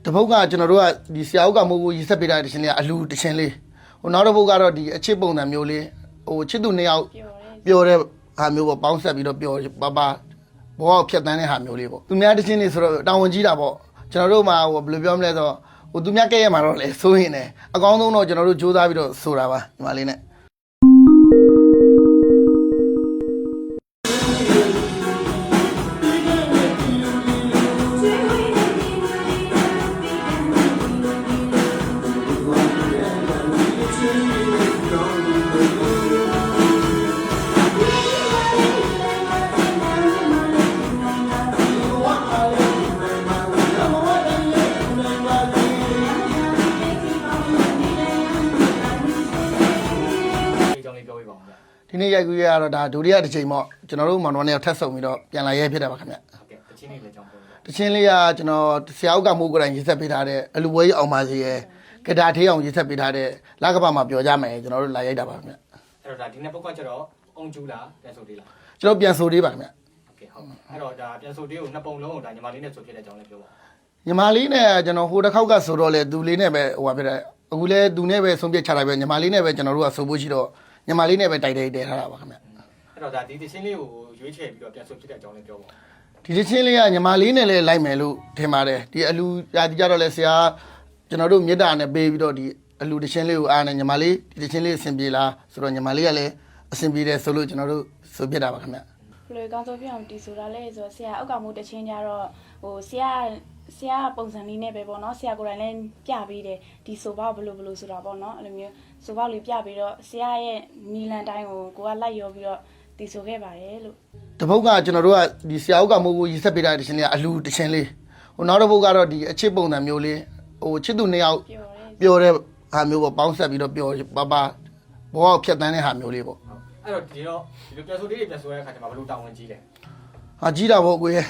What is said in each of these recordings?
တပုတ်ကကျွန်တော်တို့ကဒီဆရာဥက္ကမိုးကိုရည်ဆက်ပေးတာတခြင်းလေးကအလူတခြင်းလေးဟိုနောက်တစ်ပုတ်ကတော့ဒီအချစ်ပုံစံမျိုးလေးဟိုချစ်သူနှစ်ယောက်ပျော်တဲ့ဟာမျိုးပေါ့ပေါင်းဆက်ပြီးတော့ပျော်ပါပါဘောဖြတ်တန်းတဲ့ဟာမျိုးလေးပေါ့သူများတခြင်းလေးဆိုတော့တာဝန်ကြီးတာပေါ့ကျွန်တော်တို့မှာဟိုဘယ်လိုပြောမလဲဆိုတော့ဟိုသူများကဲရမှာတော့လေစိုးရင်လည်းအကောင်းဆုံးတော့ကျွန်တော်တို့စူးစမ်းပြီးတော့ဆိုတာပါညီမလေးနဲ့ဒီနေ့ရိုက်ကူးရတော့ဒါဒုတိယတစ်ချိန်ပေါ့ကျွန်တော်တို့မောင်တော်နဲ့ထပ်ဆုံပြီးတော့ပြန်လာရဲဖြစ်တာပါခင်ဗျဟုတ်ကဲ့တချင်းလေးလည်းကြောင်းပြောတချင်းလေးကကျွန်တော်ဆရာဥက္ကမိုးကိုယ်တိုင်ရေးဆက်ပေးထားတဲ့အလူပွဲကြီးအောင်ပါစေရဲ့ကဒါထေးအောင်ရေးဆက်ပေးထားတဲ့လကပမှာပြောကြမယ်ကျွန်တော်တို့လာရိုက်တာပါခင်ဗျအဲ့တော့ဒါဒီနေ့ပုတ်ကကျတော့အုံကျူးလားပြန်ဆိုသေးလားကျွန်တော်ပြန်ဆိုသေးပါခင်ဗျဟုတ်ကဲ့ဟုတ်အဲ့တော့ဒါပြန်ဆိုသေးကိုနှစ်ပုံလုံးကိုဒါညီမလေးနဲ့ဆိုဖြစ်တဲ့အကြောင်းလေးပြောပါညီမလေးနဲ့ကျွန်တော်ဟိုတစ်ခေါက်ကဆိုတော့လေသူလေးနဲ့ပဲဟိုပါဖြစ်တယ်အခုလဲသူနဲ့ပဲဆုံးဖြတ်ချတာပဲညီမလေးနဲ့ပဲကျွန်တော်တို့ကဆိုဖို့ရှိတော့ညီမလေးနဲ့ပဲတိုက်တဲထားတာပါခင်ဗျအဲ့တော့ဒါဒီတချင်းလေးကိုရွေးချယ်ပြီးတော့ပြန်ဆိုဖြစ်တဲ့အကြောင်းလေးပြောပါဒီတချင်းလေးကညီမလေးနဲ့လည်းလိုက်မယ်လို့ထင်ပါတယ်ဒီအလူရာဒီကြတော့လဲဆရာကျွန်တော်တို့မြေတာနဲ့ပေးပြီးတော့ဒီအလူတချင်းလေးကိုအားနဲ့ညီမလေးဒီတချင်းလေးအဆင်ပြေလားဆိုတော့ညီမလေးကလည်းအဆင်ပြေတယ်ဆိုလို့ကျွန်တော်တို့ဆိုပြတာပါခင်ဗျဘယ်လိုကောင်းဆုံးပြအောင်တီဆိုတာလဲဆိုတော့ဆရာအောက်ကမှုတချင်းကြတော့ဟိုဆရာပုံစံလေးနဲ့ပဲပေါ့နော်ဆရာကိုယ်တိုင်လည်းပြပေးတယ်ဒီဆိုပေါက်ဘယ်လိုဆိုတာပေါ့နော်အဲ့လိုမျိုးဆိုပေါက်လေးပြပြီးတော့ဆရာရဲ့နီလန်တိုင်းကိုကလိုက်ရောပြီးတော့တီဆိုခဲ့ပါတယ်လို့တပုတ်ကကျွန်တော်တို့ကဒီဆရာဥက္ကမိုးကိုရည်ဆက်ပေးတာတခြင်းလေးကအလူတခြင်းလေးဟိုနောက်တစ်ပုတ်ကတော့ဒီအချစ်ပုံစံမျိုးလေးဟိုချစ်သူနှစ်ယောက်ပျော်တဲ့ဟာမျိုးပေါ့ပေါင်းဆက်ပြီးတော့ပျော်ပါပါဘောဖြတ်တန်းတဲ့ဟာမျိုးလေးပေါ့အဲ့တော့ဒီတော့ဒီလိုပြန်ဆိုသေးတွေပြန်ဆိုရတဲ့အခါကျမှဘယ်လိုတာဝန်ကြီးလဲဟာကြီးတာပေါ့ကိုရဲ့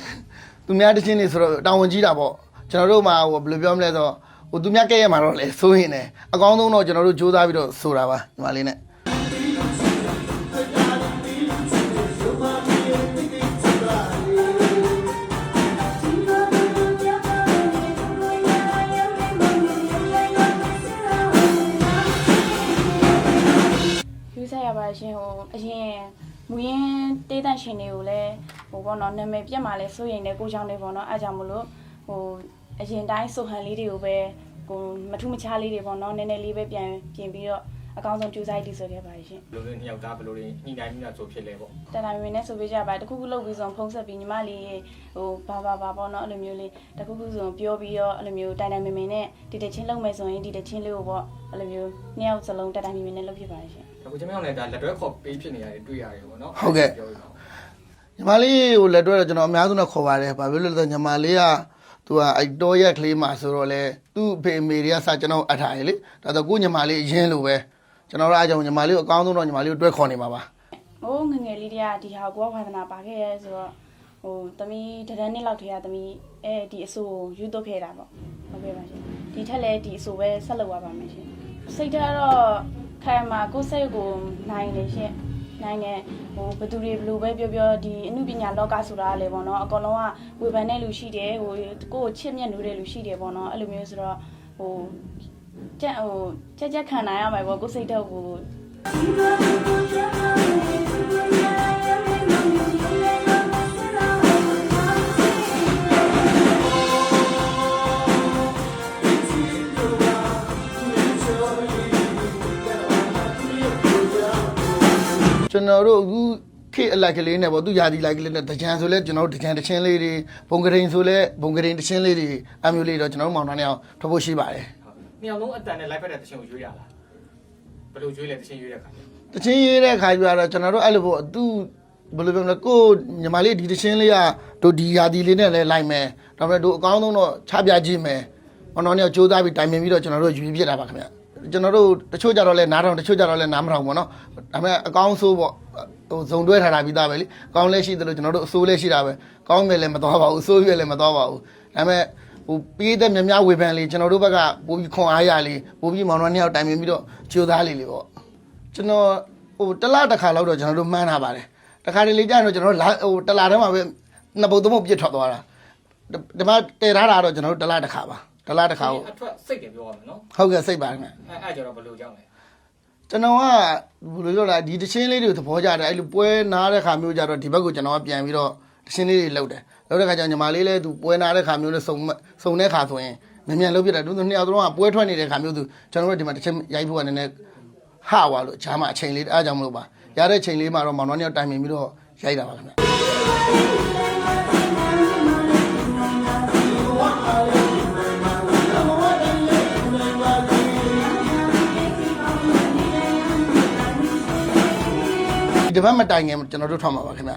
သူများတခြင်းလေးဆိုတော့တာဝန်ကြီးတာပေါ့ကျွန်တော်တို့မှာဟိုဘယ်လိုပြောမလဲဆိုတော့ဟိုသူများကဲရမှာတော့လေစိုးရင်လည်းအကောင်းဆုံးတော့ကျွန်တော်တို့စူးစမ်းပြီးတော့ဆိုတာပါညီမလေးနဲ့ဆက်ရပါရှင်ဟိုအရင်မူရင်းတေးတန့်ရှင်တွေကိုလည်းဟိုပေါ့နော်နာမည်ပြတ်မှလည်းစိုးရင်လည်းကိုကြောင့်လေးပေါ့နော်အားကြောင့်မလို့ဟိုအရင်တိုင်းစုဟန်လေးတွေကိုပဲဟိုမထူးမခြားလေးတွေပေါ့နော်နည်းနည်းလေးပဲပြန်ပြင်ပြီးတော့အကောင်းဆုံးကြိုးစားတီးဆိုခဲ့ပါရှင်ဘယ်လိုလဲနှစ်ယောက်သားဘယ်လိုလဲညှိနှိုင်းပြီးတော့ဆိုဖြစ်လဲပေါ့တန်တိုင်းဝင်နဲ့ဆိုပေးကြပါတခုခုလုပ်ပြီးဆိုဖုံးဆက်ပြီးညီမလေးဟိုဘာပေါ့နော်အဲ့လိုမျိုးလေးတခုခုဆိုပြောပြီးတော့အဲ့လိုမျိုးတိုင်တိုင်မင်မင်နဲ့ဒီတချင်းလုပ်မယ်ဆိုရင်ဒီတချင်းလေးကိုပေါ့အဲ့လိုမျိုးနှစ်ယောက်စလုံးတိုင်တိုင်မင်မင်နဲ့လုပ်ဖြစ်ပါရှင်အခုကျွန်တော်လည်းဒါလက်တွဲခေါ်ပေးဖြစ်နေရတယ်တွေ့ရတယ်ပေါ့နော်ဟုတ်ကဲ့ညီမလေးဟိုလက်တွဲတော့ကျွန်တော်အများဆုံးနဲ့ခေါ်ပါတယ်ဘာဖြစ်လို့လဲဆိုတော့ညီမလေးကသူကအဲ့တော့ရက်ကလေးမှာဆိုတော့လေသူ့အဖေအမေတွေကစကျွန်တော်အထားရလေဒါဆိုကိုညီမလေးအရင်လိုပဲကျွန်တော်တို့အားကြောင့်ညီမလေးကိုအကောင်းဆုံးတော့ညီမလေးကိုတွဲခေါ်နေမှာပါဟိုငငယ်လေးတွေကဒီဟာကိုဝါသနာပါခဲ့ရဲဆိုတော့ဟိုသမီးတန်းနှစ်လောက်ထဲကသမီးဒီအဆိုကိုယူတော့ခဲ့တာပေါ့ဟုတ်ကဲ့ပါရှင်ဒီထက်လည်းဒီအဆိုပဲဆက်လုပ်ရပါမယ်ရှင်စိတ်ထားတော့ခိုင်မှာကိုယ်စိတ်ကိုနိုင်နေရှင်နိုင်နေဟိုဘသူတွေဘလို့ပဲပြောဒီအမှုပညာလောကဆိုတာလည်းပေါ့နော်အကောင်လုံးကဝေဖန်တဲ့လူရှိတယ်ဟိုကိုယ်ချစ်မြတ်နေတဲ့လူရှိတယ်ပေါ့နော်အဲ့လိုမျိုးဆိုတော့ဟိုကြက်ခံနိုင်ရမှာပေါ့ကိုယ်စိတ်တော့ကိုကျွန်တော်တို့အခုခေတ်အလိုက်ကလေးနဲ့ပေါ့သူယာဒီလိုက်ကလေးနဲ့တကြံဆိုလဲကျွန်တော်တို့တကြံတချင်းလေးတွေဘုံကရင်ဆိုလဲဘုံကရင်တချင်းလေးတွေအမျိုးလေးတော့ကျွန်တော်တို့မောင်နှံနဲ့အောင်ထွက်ဖို့ရှိပါတယ်နှစ်ယောက်လုံးအတန်နဲ့လိုက်ဖက်တဲ့တချင်းကိုရွေးရလားဘယ်လိုရွေးလဲတချင်းရွေးတဲ့ခါတချင်းရွေးတဲ့ခါကျတော့ကျွန်တော်တို့အဲ့လိုပေါ့သူဘယ်လိုပြောမလဲကိုညီမလေးဒီတချင်းလေးကတို့ဒီယာဒီလေးနဲ့လဲလိုက်မယ်ဒါပေမဲ့တို့အကောင်းဆုံးတော့ချပြကြည့်မယ်မောင်နှံနဲ့ကြိုးစားပြီးတိုင်ပင်ပြီးတော့ကျွန်တော်တို့ရွေးပြတာပါခင်ဗျကျွန်တော်တို့တချို့ကြတော့လဲနားထောင်တချို့ကြတော့လဲနားမထောင်ပေါ့နော်ဒါပေမဲ့အကောင်းဆိုးပေါ့ဟိုဇုံတွဲထားတာပြီးသားပဲလေကောင်းလဲရှိတယ်လို့ကျွန်တော်တို့အဆိုးလဲရှိတာပဲကောင်းမယ်လည်းမသွားပါဘူးအဆိုးရွယ်လည်းမသွားပါဘူးဒါပေမဲ့ဟိုပေးတဲ့များဝေဖန်လေးကျွန်တော်တို့ဘက်ကပို့ပြီးခွန်အားရလေးပို့ပြီးမောင်နှံနှစ်ယောက်တိုင်ပင်ပြီးတော့ကြိုးစားလေးပေါ့ကျွန်တော်ဟိုတစ်လတစ်ခါလောက်တော့ကျွန်တော်တို့မှန်းထားပါတယ်တစ်ခါတလေကြာတော့ကျွန်တော်တို့ဟိုတစ်လထဲမှာပဲနှစ်ပုတ်သုံးပုတ်ပြစ်ထွက်သွားတာဒီမှာတည်ထားတာတော့ကျွန်တော်တို့တစ်လတစ်ခါပါတ တလားတစ်ခါကို အထွက်စိတ်တယ်ပြောရမယ်နော် ဟုတ်ကဲ့စိတ်ပါခင်ဗျ အဲ့ကျတော့ဘယ်လိုကြောင်းလဲ ကျွန်တော်ကဘယ်လိုပြောလဲဒီတချင်းလေးတွေသဘောကျတယ်အဲ့လိုပွဲနားတဲ့ခါမျိုးကြတော့ဒီဘက်ကိုကျွန်တော်ကပြန်ပြီးတော့တချင်းလေးတွေလှုပ်တယ်လှုပ်တဲ့ခါကျညီမလေးလည်းသူပွဲနားတဲ့ခါမျိုးနဲ့စုံတဲ့ခါဆိုရင်မြန်လှုပ်ပြတယ်သူနှစ်ယောက်တော့ပွဲထွက်နေတဲ့ခါမျိုးသူကျွန်တော်တို့ဒီမှာတချင်းရိုက်ဖို့ကနည်းနည်းဟဝါလို့ဂျားမှာအချိန်လေးအားကြောင့်မလို့ပါရတဲ့ချိန်လေးမှာတော့မောင်နှောင်းနှစ်ယောက်တိုင်ပင်ပြီးတော့ရိုက်တာပါခင်ဗျဒီဘက်မတိုင်ခင်ကျွန်တော်တို့ထောက်မှာပါခင်ဗျ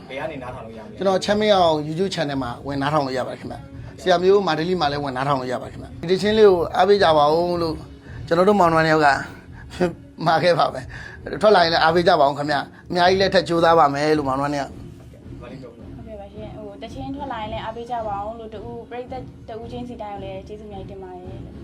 ဘယ်ကနေနားထောင်လို့ရမလဲ ကျွန်တော်ချမ်းမရအောင် YouTube channel မှာဝင်နားထောင်လို့ရပါတယ်ခင်ဗျဆရာမျိုးမာဒလီမှာလည်းဝင်နားထောင်လို့ရပါတယ်ခင်ဗျဒီချင်းလေးကိုအားပေးကြပါဦးလို့ကျွန်တော်တို့မောင်နှမတွေကမှာခဲ့ပါပဲထွက်လာရင်လည်းအားပေးကြပါအောင်ခင်ဗျအများကြီးလည်းထက်ကြိုးစားပါမယ်လို့မောင်နှမတွေက မလေးပြော ဟုတ်ကဲ့ပါရှင်ဟိုတချင်းထွက်လာရင်လည်းအားပေးကြပါအောင်လို့တူပြိသက်တူချင်းစီတိုင်းကိုလည်းကျေးဇူးများတင်ပါတယ်